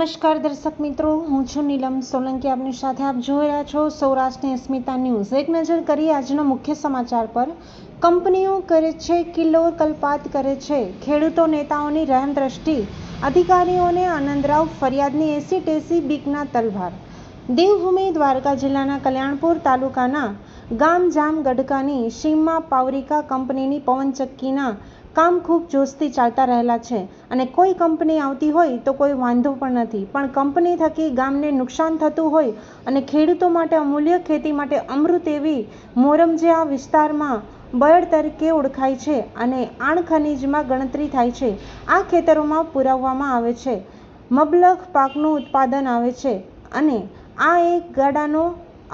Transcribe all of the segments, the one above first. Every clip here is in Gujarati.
નમસ્કાર દર્શક મિત્રો, હું છું નીલમ સોલંકી આપની સાથે. આપ જોઈ રહ્યા છો સૌરાષ્ટ્રની અસ્મિતા ન્યૂઝ. એક નજર કરીએ આજના મુખ્ય સમાચાર પર. કંપનીઓ કરે છે કિલ્લોર કલ્પાત કરે છે ખેડૂતો નેતાઓની રહેમ દ્રષ્ટિ, અધિકારીઓને આનંદરાવ ફરિયાદની એસી ટેસી બીકના તલવાર. દેવભૂમિ દ્વારકા જિલ્લાના કલ્યાણપુર તાલુકાના ગામ જામ ગઢકાની સીમમાં પાવરિકા કંપનીની પવનચક્કીના કામ ખૂબ જોશથી ચાલતા રહેલા છે અને કોઈ કંપની આવતી હોય તો કોઈ વાંધો પણ નથી, પણ કંપની થકી ગામને નુકસાન થતું હોય અને ખેડૂતો માટે અમૂલ્ય ખેતી માટે અમૃત એવી મોરમ જે આ વિસ્તારમાં બળ તરીકે ઓળખાય છે અને આણ ખનીજમાં ગણતરી થાય છે, આ ખેતરોમાં પુરાવવામાં આવે છે, મબલખ પાકનું ઉત્પાદન આવે છે અને આ એક ગાડાનો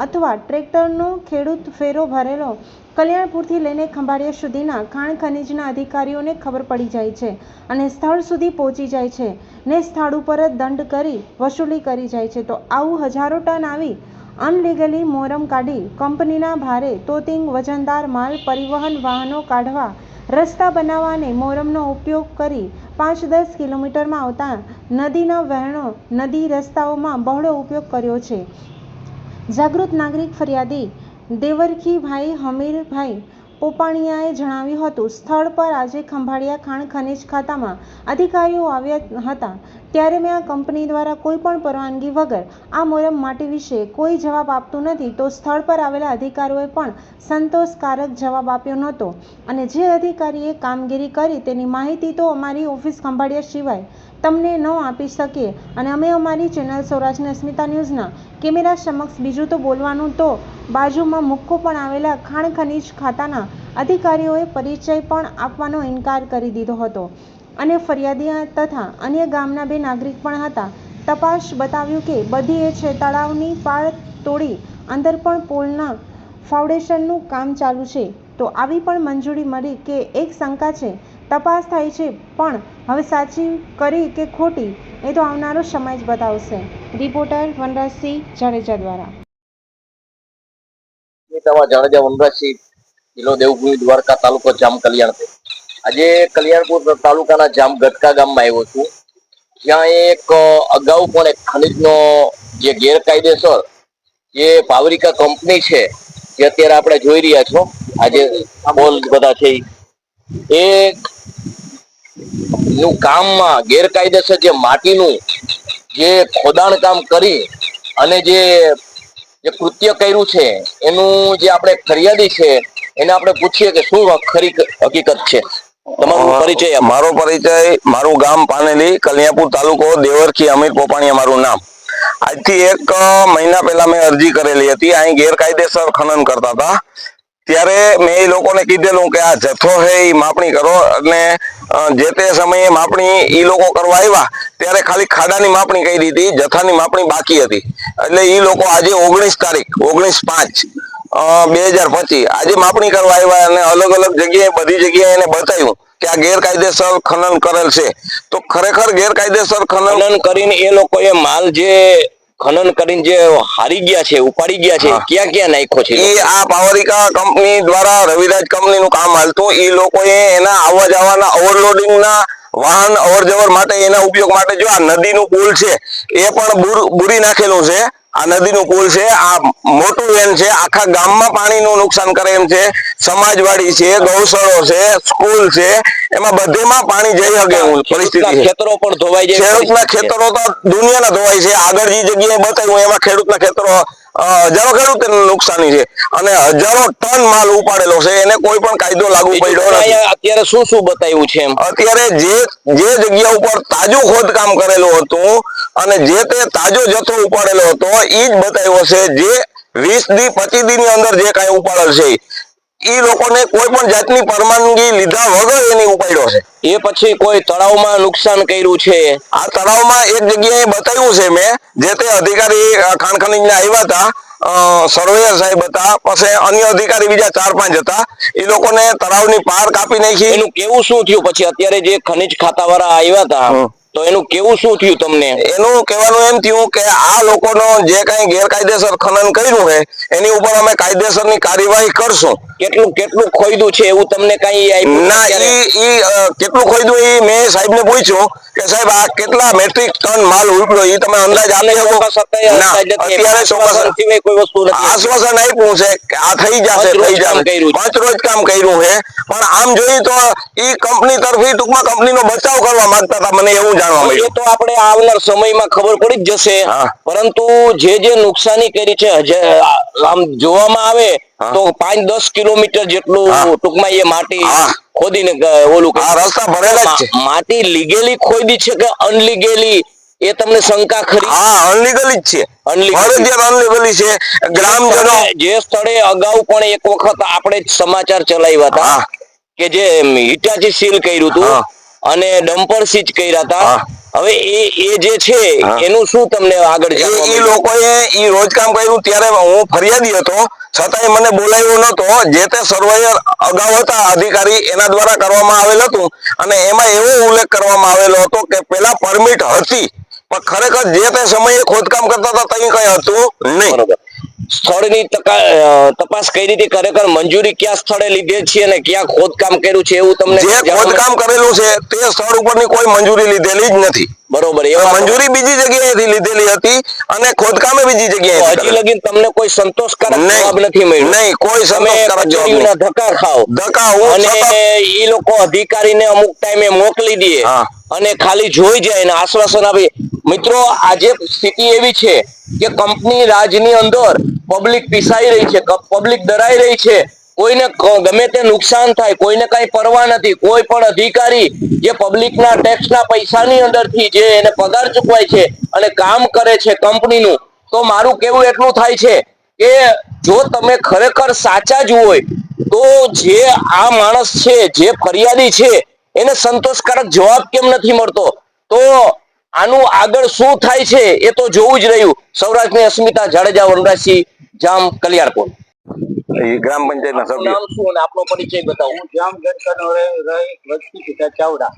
અથવા ટ્રેક્ટરનો ખેડૂત ફેરો ભરેલો કલ્યાણપુરથી લઈને ખંભાળિયા સુધીના ખાણ ખનીજના અધિકારીઓને ખબર પડી જાય છે અને સ્થળ સુધી પહોંચી જાય છે ને સ્થળ ઉપર જ દંડ કરી વસૂલી કરી જાય છે. તો આવું હજારો ટન આવી અનલીગલી મોરમ કાઢી કંપનીના ભારે તોતિંગ વજનદાર માલ પરિવહન વાહનો કાઢવા રસ્તા બનાવવા અને મોરમનો ઉપયોગ કરી 5-10 કિલોમીટરમાં આવતા નદીના વહેણો નદી રસ્તાઓમાં બહોળો ઉપયોગ કર્યો છે. જાગૃત નાગરિક ફરિયાદી દેવરખીભાઈ હમીરભાઈ પોપાણીયાએ જણાવ્યું હતું, સ્થળ પર આજે ખંભાળિયા ખાણ ખનીજ ખાતામાં અધિકારીઓ આવ્યા હતા ત્યારે મેં આ કંપની દ્વારા કોઈ પણ પરવાનગી વગર આ મોરમ માટી વિશે કોઈ જવાબ આપતું નથી, તો સ્થળ પર આવેલા અધિકારીઓએ પણ સંતોષકારક જવાબ આપ્યો નહોતો અને જે અધિકારીએ કામગીરી કરી તેની માહિતી તો અમારી ઓફિસ ખંભાળિયા સિવાય તમને ન આપી શકીએ અને અમે અમારી ચેનલ સૌરાષ્ટ્રની અસ્મિતા ન્યૂઝના કેમેરા સમક્ષ બીજું તો બોલવાનું તો બાજુમાં મુક્કો પણ આવેલા ખાણ ખનીજ ખાતાના અધિકારીઓએ પરિચય પણ આપવાનો ઇનકાર કરી દીધો હતો અને ફરિયાદી તથા અન્ય ગામના 2 નાગરિક પણ હતા. તપાસ બતાવ્યું કે બધી એ છે તળાવની પાળ તોડી અંદર પણ પોલના ફાઉન્ડેશનનું કામ ચાલુ છે, તો આવી પણ મંજૂરી મળી કે એક શંકા છે, તપાસ થાય છે પણ હવે સાચી કરી કે ખોટી એ તો આવનારો સમય જ બતાવશે. રિપોર્ટર વનરાજસિંહ જાડેજા દ્વારા. જાડેજા વનરાજસિંહ, જિલ્લો દેવભૂમિ દ્વારકા, તાલુકો જામ કલ્યાણપુર. આજે કલ્યાણપુર તાલુકાના જામ ગટકા ગામમાં આવ્યો છું, જ્યાં એક અગાઉ પણ એક ખનીજનો જે ગેરકાયદેસર જે પાવરિકા કંપની છે જે અત્યારે આપણે જોઈ રહ્યા છો, આજે બોલ બધા છે એ નું કામમાં ગેરકાયદેસર જે માટીનું જે ખોદાણ કામ કરી અને જે કૃત્ય કર્યું છે એનું જે આપણે ફરિયાદી છે એને આપણે પૂછીએ કે શું ખરી હકીકત છે. તમારો પરિચય. મારું ગામ પાનેલી, કલ્યાણપુર તાલુકો, દેવરખી અમીર પોપાણીયા મારું નામ. આજથી 1 મહિના પહેલા મેં અરજી કરેલી હતી. અહીં ગેરકાયદેસર ખનન કરતા હતા ત્યારે મેં એ લોકોને કીધેલું કે આ જથ્થો છે એ માપણી કરો અને જે તે સમયે માપણી એ લોકો કરવા આવ્યા ત્યારે ખાલી ખાડાની માપણી કરી હતી, જથ્થાની માપણી બાકી હતી. એટલે એ લોકો આજે 19 તારીખ 19/5/2025 આજે માપણી કરવા આવ્યા અને અલગ અલગ જગ્યાએ બધી જગ્યાએ એને બતાવ્યું કે આ ગેરકાયદેસર ખનન કરેલ છે. તો ખરેખર ગેરકાયદેસર ખનન કરીને એ લોકોએ માલ જે ખનન કરીને જે હારી ગયા છે, ઉપાડી ગયા છે, ક્યાં ક્યાં નાખ્યો છે? એ આ પાવરિકા કંપની દ્વારા રવિરાજ કંપનીનું કામ હાલતું. એ લોકોએ એના આવવા જવાના ઓવરલોડિંગના વાહન અવર જવર માટે એના ઉપયોગ માટે જો આ નદીનું પુલ છે એ પણ બુરી નાખેલું છે. આ નદીનું પુલ છે, આ મોટું વેન છે, આખા ગામમાં પાણીનું નુકસાન કરે એમ છે. સમાજવાડી છે, ગૌશાળો છે, સ્કૂલ છે, એમાં બધેમાં પાણી જઈ શકે એવું પરિસ્થિતિ છે. ખેતરો પણ ધોવાઈ જાય. ખેડૂતના ખેતરો તો દુનિયાના ધોવાય છે. આગળ જે જગ્યાએ બતાવ્યું એમાં ખેડૂતના ખેતરો હજારો ખેડૂતોને નુકસાની છે અને હજારો ટન માલ ઉપાડેલો છે. એને કોઈ પણ કાયદો લાગુ પડ્યો નથી. અત્યારે શું શું બતાવ્યું છે? અત્યારે જે જગ્યા ઉપર તાજું ખોદકામ કરેલું હતું અને જે તે તાજો જથ્થો ઉપાડેલો હતો એ જ બતાવ્યો છે. જે 20 થી 25 દી ની અંદર જે કાંઈ ઉપાડેલ છે એ લોકોને કોઈ પણ જાતની પરવાનગી લીધા વગર એની ઉપાડ્યો છે. એ પછી કોઈ તળાવમાં નુકસાન કર્યું છે? આ તળાવમાં એક જગ્યાએ બતાવ્યું છે મેં, જે તે અધિકારી ખાણ ખનીજના આવ્યા હતા, સર્વેયર સાહેબ હતા, પછી અન્ય અધિકારી બીજા 4-5 હતા. એ લોકોને તળાવની પાર કાપી નાખી. એનું કેવું શું થયું પછી? અત્યારે જે ખનીજ ખાતા વાળા આવ્યા હતા તો એનું કેવું શું થયું તમને? એનું કહેવાનું એમ થયું કે આ લોકોનો જે કઈ ગેરકાયદેસર ખનન કર્યું છે એની ઉપર અમે કાયદેસરની કાર્યવાહી કરશું. કેટલું કેટલું ખોયદું છે એવું તમને કઈ આપ્યું? ના, ઈ કેટલું ખોયદું એ મેં સાહેબને પૂછ્યું કે સાહેબ આ કેટલા મેટ્રિક ટન માલ ઉપડ્યો એ તમે અંદાજ આપી શકો? ના, અત્યારે કોઈ વસ્તુ નથી. આશ્વાસન આપ્યું છે કે આ થઈ જશે, થઈ જશે. પાંચ રોજ કામ કર્યું છે, પણ આમ જોઈએ તો ઈ કંપની તરફી ટૂંકમાં કંપનીનો બચાવ કરવા માંગતા હતા, મને એવું જાણવા મળ્યું. એ તો આપણે આવનાર સમયમાં ખબર પડી જ જશે. પરંતુ જે નુકસાની કરી છે આમ જોવામાં આવે તો 5-10 કિલોમીટર જેટલું ટૂંકમાં એ માટી ખોદીને ઓલું રસ્તા ભરેલા જ છે. માટી લીગેલી ખોદી છે કે અનલીગેલી એ તમને શંકા ખરી? હા, અનલીગલી જ છે. અનલીગલી છે. ગ્રામજનો જે સ્થળે અગાઉ પણ એક વખત આપણે સમાચાર ચલાવ્યા હતા કે જે હિટાચી સીલ કર્યું હતું અને ડમ્પર સીચ કર્યા હતા. હવે એ જે છે એનું શું તમને આગળ જાણવા મળ્યું? એ લોકોએ ઈ રોજ કામ કર્યું ત્યારે હું ફરિયાદી હતો, છતાંય મને બોલાવ્યો નતો. જે તે સર્વેયર અગાઉ હતા અધિકારી એના દ્વારા કરવામાં આવેલ હતું અને એમાં એવો ઉલ્લેખ કરવામાં આવેલો હતો કે પેલા પરમિટ હતી પણ ખરેખર જે તે સમયે ખોદકામ કરતા હતા ત્યાં કઈ હતું નહીં. સ્થળની તપાસ કઈ રીતે ખરેખર મંજૂરી ક્યાં સ્થળે લીધેલ છે અને ક્યાં ખોદકામ કર્યું છે એવું તમને? જે ખોદકામ કરેલું છે તે સ્થળ ઉપરની કોઈ મંજૂરી લીધેલી જ નથી. બરોબર. મંજૂરી બીજી જગ્યાએથી લીધેલી હતી અને ખોદકામે બીજી જગ્યાએ. હજી લગી તમને કોઈ સંતોષકારક જવાબ નથી મળ્યો? નહીં, કોઈ સંતોષકારક જવાબ નહીં. ધક્કા ખાઓ અને એ લોકો અધિકારીને અમુક ટાઈમે મોકલી દે અને ખાલી જોઈ જાય અને આશ્વાસન આપે. મિત્રો, આજે સ્થિતિ એવી છે કે કંપની રાજની અંદર પબ્લિક પીસાઈ રહી છે, પબ્લિક ડરાઈ રહી છે. કોઈને ગમે તે નુકસાન થાય, કોઈને કઈ પરવા નથી. કોઈ પણ અધિકારી જે પબ્લિકના ટેક્સના પૈસાની અંદરથી જે એને પગાર ચૂકવાય છે અને કામ કરે છે કંપનીનું, તો મારું કેવું એટલું થાય છે કે જો તમે ખરેખર સાચા જ હોય તો જે આ માણસ છે, જે ફરિયાદી છે, એને સંતોષકારક જવાબ કેમ નથી મળતો? તો આનું આગળ શું થાય છે એ તો જોવું જ રહ્યું. સૌરાષ્ટ્રની અસ્મિતા જાડેજા, વનરાજસિંહ, જામ, કલ્યાણપુર. ગ્રામ પંચાયતના સભ્ય. નામ શું અને આપનો પરિચય બતાવો. હું જામ ગઢકાનો વસ્તી પિતા ચાવડા.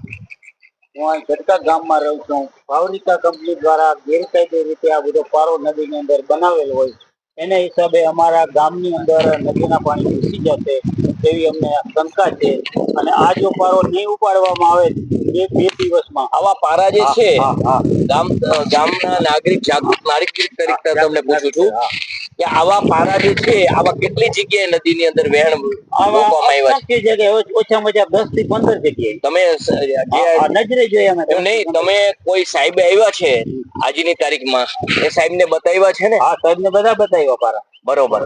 હું આ ગઢકા ગામમાં રહું છું. પાવરિકા કંપની દ્વારા ગેરકાયદે રીતે આ બધો પારો નદીની અંદર બનાવેલ હોય, એના હિસાબે અમારા ગામની અંદર નદીના પાણી ઘૂસી જશે તેવી અમને શંકા છે. અને આ જો પારો નહીં ઉપાડવામાં આવે બે દિવસમાં આવા પારા જે છે, ગામના નાગરિક, જાગૃત નાગરિક તરીકે તમને પૂછું છું કે આવા પારા જે છે, આવા કેટલી જગ્યાએ નદીની અંદર વહેણ મૂકવામાં આવ્યા છે? જગ્યાએ ઓછામાં ઓછા 10 થી 15 જગ્યાએ. તમે નજરે જોઈએ અમે. નહીં, તમે કોઈ સાહેબ આવ્યા છે આજની તારીખમાં, એ સાહેબ ને બતાવ્યા છે ને? હા, સાહેબ ને બધા બતાવ્યા પારા. બરોબર.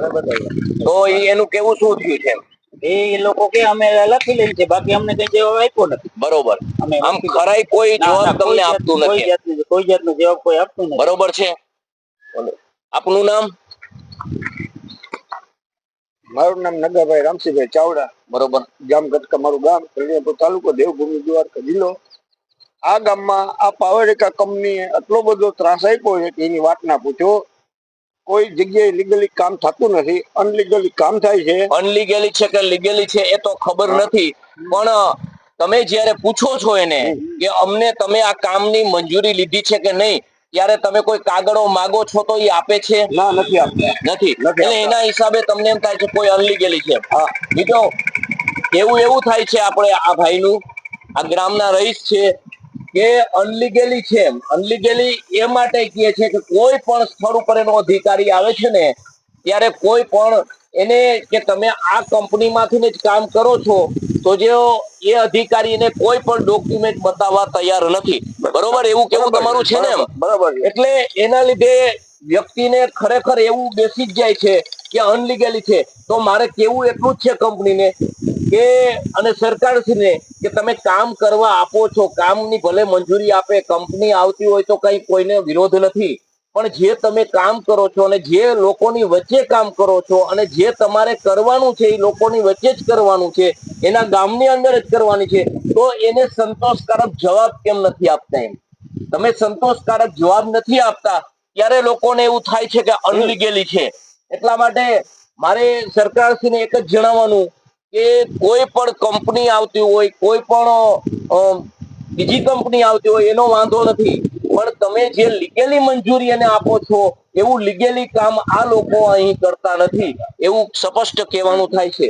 તો એનું કેવું શું થયું છે? એ લોકો કે અમે લખી લઈએ છે, બાકી અમને કઈ જવાબ આપ્યો નથી. બરોબર. આમ ખરાઈ કોઈ જવાબ તમને આપતું નથી? કોઈ જાતનો જવાબ કોઈ આપતું નથી. બરોબર છે. આપનું નામ? મારું નામ નગાભાઈ રામસિંહભાઈ ચાવડા. બરોબર. જામ ગઢકા મારું ગામ, કલ્યાણપુર તાલુકો, દેવભૂમિ દ્વારકા જિલ્લો. આ ગામમાં આ પાવરિકા કંપનીએ આટલો બધો ત્રાસ આપ્યો છે કે એની વાત ના પૂછો. કોઈ જગ્યાએ લીગલી કામ થતું નથી, અનલીગલી કામ થાય છે. અનલીગલી છે કે લીગલી છે એ તો ખબર નથી, પણ તમે જ્યારે પૂછો છો એને કે અમને તમે આ કામની મંજૂરી લીધી છે કે નહીં, ત્યારે તમે કોઈ કાગળો માગો છો તો એ આપે છે? ના, નથી આપતા. નથી. એટલે એના હિસાબે તમને એમ થાય છે કોઈ અનલીગલી છે. બીજો એવું થાય છે, આપણે આ ભાઈનું, આ ગ્રામના રહીશ છે કે અનલીગલી છે. અનલીગલી એ માટે કહે છે કે કોઈ પણ સ્થળ ઉપર એનો અધિકારી આવે છે ને ત્યારે કોઈ પણ એને કે તમે આ કંપનીમાંથી જ કામ કરો છો તો જે એ અધિકારી એને કોઈ પણ ડોક્યુમેન્ટ બતાવવા તૈયાર નથી. બરોબર? એવું કેવું તમારું છે ને? બરાબર. એટલે એના લીધે વ્યક્તિને ખરેખર એવું બેસી જ જાય છે કે અનલીગલી છે. તો મારે કેવું એટલું જ છે કંપનીને કે અને સરકારશ્રીને કે તમે કામ કરવા આપો છો, કામની ભલે મંજૂરી આપે, કંપની આવતી હોય તો કઈ કોઈને વિરોધ નથી, પણ જે તમે કામ કરો છો અને જે લોકોની વચ્ચે કામ કરો છો અને જે તમારે કરવાનું છે એ લોકોની વચ્ચે જ કરવાનું છે, એના ગામની અંદર જ કરવાની છે, તો એને સંતોષકારક જવાબ કેમ નથી આપતા? એમ તમે સંતોષકારક જવાબ નથી આપતા ત્યારે લોકોને એવું થાય છે કે અનલીગલી છે. એટલા માટે મારે સરકારશ્રીને એક જ જણાવવાનું કે કોઈ પણ કંપની આવતી હોય, કોઈ પણ બીજી કંપની આવતી હોય એનો વાંધો નથી, પણ તમે જે લીગેલી મંજૂરી એને આપો છો એવું લીગેલી કામ આ લોકો અહીં કરતા નથી એવું સ્પષ્ટ કહેવાનું થાય છે।